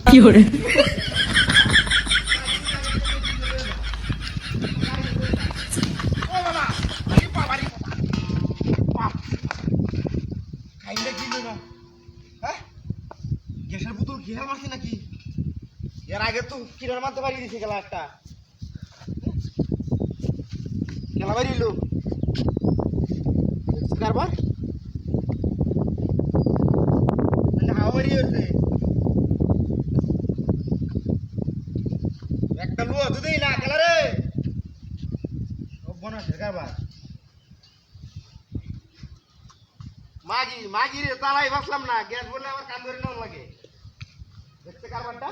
কি করে গ্যাসের বোতল ঘিরে মারছি নাকি? এর আগে তো কিরার মারতে পারি দিছে গেলা একটা গেলা বাড়ি এলো কারবার হাওয়া বাড়ি হচ্ছে একটা লুয়া তো দেই না গেলা রে বনাসের কারবার মাগি রে তালাই বাসলাম না গ্যাস বললে আমার কান ধরে নেওয়া লাগে দেখতে কারবারটা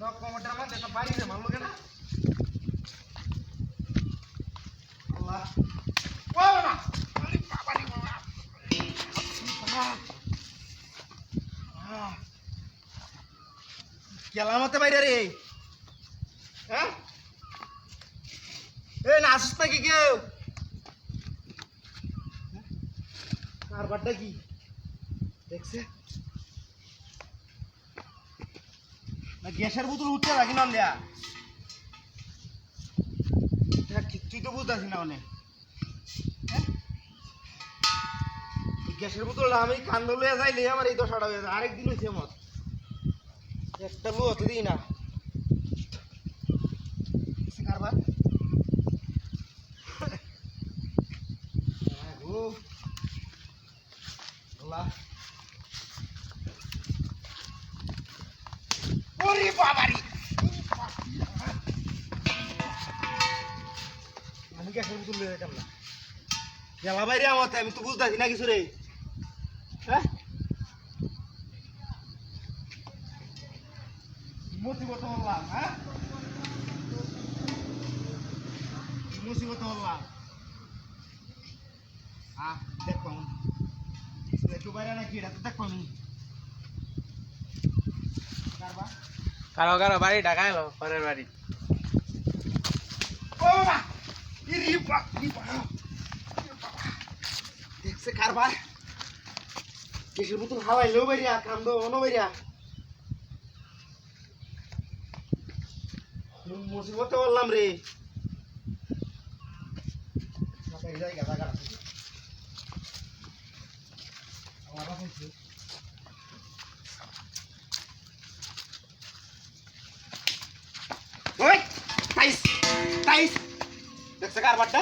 নক কমটার মধ্যে একটা বাড়ি রে মারলো কেনা আল্লাহ ও না আরে বাবা রে বাবা কেলামতে বাইরে রে হ্যাঁ এ না আসিস নাকি কেউ কারবারটা কি দেখছে না গ্যাসের বোতল উঠছে রাখি না দেয়া কিচ্ছুই তো বুঝতেছি না অনেক গ্যাসের বোতল আমি কান্দ লইয়া যাইলে আমার এই দশাটা হয়ে যায় আরেকদিন হয়েছে আমার একটা লো হতে দিই না কারবার ওরে বাবারি আমি গ্যাসের বোতল লইয়া যেতাম না গেলা বাইরে আমার আমি তো বুঝতেছি না কিছু রে হ্যাঁ মুসিবত বললাম হ্যাঁ মুসিবত বললাম দেখো একটু বাইরে নাকি এটা তো দেখো আমি কারো কারো বাড়ি ঢাকাইলো পরের বাড়ি ও বাবা ইরি বাবা দেখছে কারবার গ্যাসের বোতল হাওয়াইলেও বাইরিয়া কান্দ অনো বাইরিয়া মুসিবতে বললাম রে দেখছে কারবারটা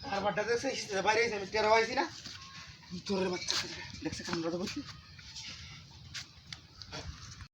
কারবারটা দেখছে বাইরে আমি টেরা হয়েছি না তোরের বাচ্চা দেখছে কামড়াটা বলছি